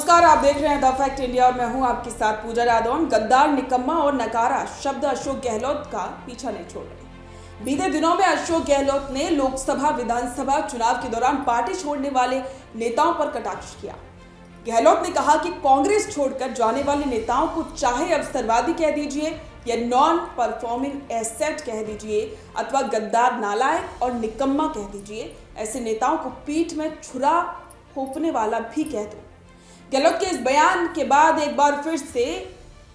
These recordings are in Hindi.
नमस्कार, आप देख रहे हैं द फैक्ट इंडिया और मैं हूं आपके साथ पूजा यादव। गद्दार, निकम्मा और नकारा शब्द अशोक गहलोत का पीछा नहीं छोड़ रहे। बीते दिनों में अशोक गहलोत ने लोकसभा विधानसभा चुनाव के दौरान पार्टी छोड़ने वाले नेताओं पर कटाक्ष किया। गहलोत ने कहा कि कांग्रेस छोड़कर जाने वाले नेताओं को चाहे अवसरवादी कह दीजिए या नॉन परफॉर्मिंग एसेट कह दीजिए अथवा गद्दार, नालायक और निकम्मा कह दीजिए, ऐसे नेताओं को पीठ में छुरा खोपने वाला भी कह दो। गहलोत के इस बयान के बाद एक बार फिर से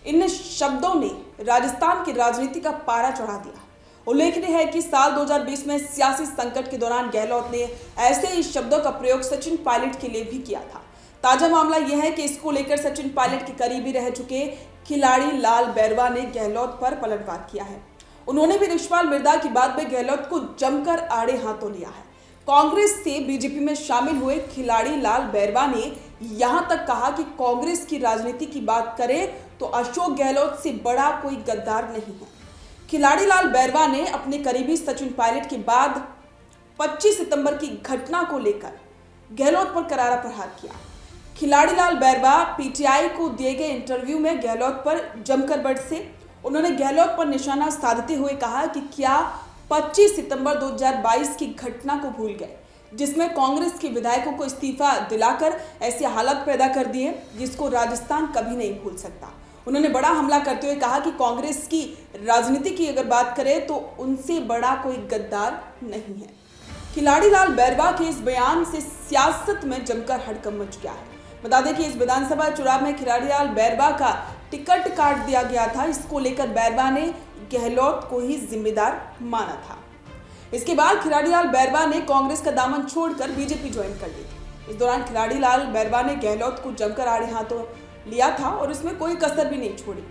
इन शब्दों ने राजस्थान की राजनीति का पारा चढ़ा दिया। उल्लेखनीय है कि साल 2020 में सियासी संकट के दौरान गहलोत ने ऐसे ही शब्दों का प्रयोग सचिन पायलट के लिए भी किया था। ताजा मामला यह है कि इसको लेकर सचिन पायलट के करीबी रह चुके खिलाड़ी लाल बैरवा ने गहलोत पर पलटवार किया है। उन्होंने भी रिछपाल मिर्धा की बात में गहलोत को जमकर आड़े हाथों लिया है। कांग्रेस से बीजेपी में शामिल हुए खिलाड़ी लाल बैरवा ने यहां तक कहा कि कांग्रेस की राजनीति की बात करें तो अशोक गहलोत से बड़ा कोई गद्दार नहीं है। खिलाड़ी लाल बैरवा ने अपने करीबी सचिन पायलट के बाद 25 सितंबर की घटना को लेकर गहलोत पर करारा प्रहार किया। खिलाड़ी लाल बैरवा पीटीआई को दिए गए इंटरव्यू में गहलोत पर जमकर बरसे। उन्होंने गहलोत पर निशाना साधते हुए कहा कि क्या 25 सितंबर 2022 की घटना को भूल गए, जिसमें कांग्रेस के विधायकों को इस्तीफा दिलाकर ऐसी हालत पैदा कर दी है जिसको राजस्थान कभी नहीं भूल सकता। उन्होंने बड़ा हमला करते हुए कहा कि कांग्रेस की राजनीति की अगर बात करें तो उनसे बड़ा कोई गद्दार नहीं है। खिलाड़ी लाल बैरवा के इस बयान से सियासत में जमकर हड़कंप मच गया है। बता दें कि इस विधानसभा चुनाव में खिलाड़ी लाल बैरवा का टिकट काट दिया गया था। इसको लेकर बैरवा ने गहलोत को ही जिम्मेदार माना था। इसके बाद खिलाड़ी लाल बैरवा ने कांग्रेस का दामन छोड़कर बीजेपी ज्वाइन कर ली थी। इस दौरान खिलाड़ी लाल बैरवा ने गहलोत को जमकर आड़े हाथों लिया था और इसमें कोई कसर भी नहीं छोड़ी।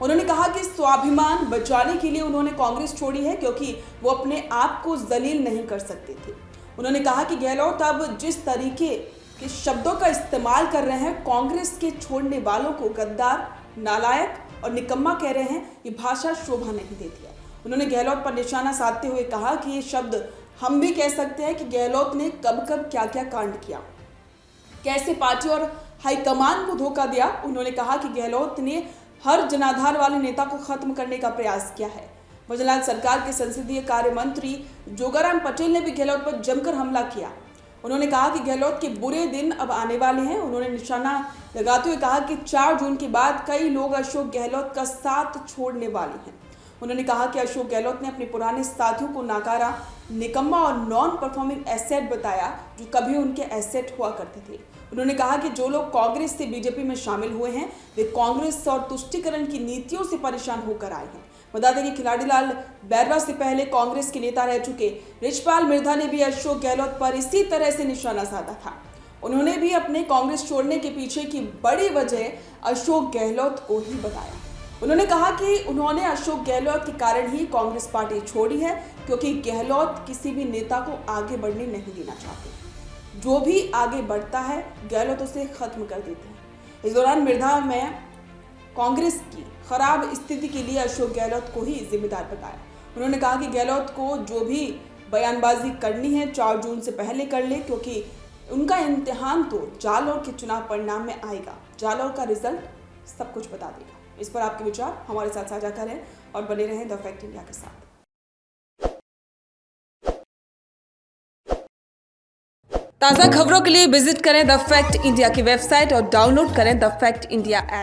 उन्होंने कहा कि स्वाभिमान बचाने के लिए उन्होंने कांग्रेस छोड़ी है क्योंकि वो अपने आप को जलील नहीं कर सकते थे। उन्होंने कहा कि गहलोत अब जिस तरीके के शब्दों का इस्तेमाल कर रहे हैं, कांग्रेस के छोड़ने वालों को गद्दार, नालायक और निकम्मा कह रहे हैं, ये भाषा शोभा नहीं देती है। उन्होंने गहलोत पर निशाना साधते हुए कहा कि ये शब्द हम भी कह सकते हैं कि गहलोत ने कब कब क्या क्या कांड किया, कैसे पार्टी और हाईकमान को धोखा दिया। उन्होंने कहा कि गहलोत ने हर जनाधार वाले नेता को खत्म करने का प्रयास किया है। भजनलाल सरकार के संसदीय कार्य मंत्री जोगाराम पटेल ने भी गहलोत पर जमकर हमला किया। उन्होंने कहा कि गहलोत के बुरे दिन अब आने वाले हैं। उन्होंने निशाना लगाते हुए कहा कि 4 जून के बाद कई लोग अशोक गहलोत का साथ छोड़ने वाले हैं। उन्होंने कहा कि अशोक गहलोत ने अपने पुराने साथियों को नकारा, निकम्मा और नॉन परफॉर्मिंग एसेट बताया जो कभी उनके एसेट हुआ करते थे। उन्होंने कहा कि जो लोग कांग्रेस से बीजेपी में शामिल हुए हैं वे कांग्रेस और तुष्टीकरण की नीतियों से परेशान होकर आए हैं। बता दें कि खिलाड़ी लाल बैरवा से पहले कांग्रेस के नेता रह चुके रिछपाल मिर्धा ने भी अशोक गहलोत पर इसी तरह से निशाना साधा था। उन्होंने भी अपने कांग्रेस छोड़ने के पीछे की बड़ी वजह अशोक गहलोत को ही बताया। उन्होंने कहा कि उन्होंने अशोक गहलोत के कारण ही कांग्रेस पार्टी छोड़ी है क्योंकि गहलोत किसी भी नेता को आगे बढ़ने नहीं देना चाहते। जो भी आगे बढ़ता है गहलोत उसे खत्म कर देते हैं। इस दौरान मिर्धा में कांग्रेस की खराब स्थिति के लिए अशोक गहलोत को ही जिम्मेदार बताया। उन्होंने कहा कि गहलोत को जो भी बयानबाजी करनी है 4 जून से पहले कर ले क्योंकि उनका इम्तिहान तो जालौर के चुनाव परिणाम में आएगा। जालौर का रिजल्ट सब कुछ बता देगा। इस पर आपके विचार हमारे साथ साझा करें और बने रहें द फैक्ट इंडिया के साथ। ताज़ा खबरों के लिए विजिट करें द फैक्ट इंडिया की वेबसाइट और डाउनलोड करें द फैक्ट इंडिया ऐप।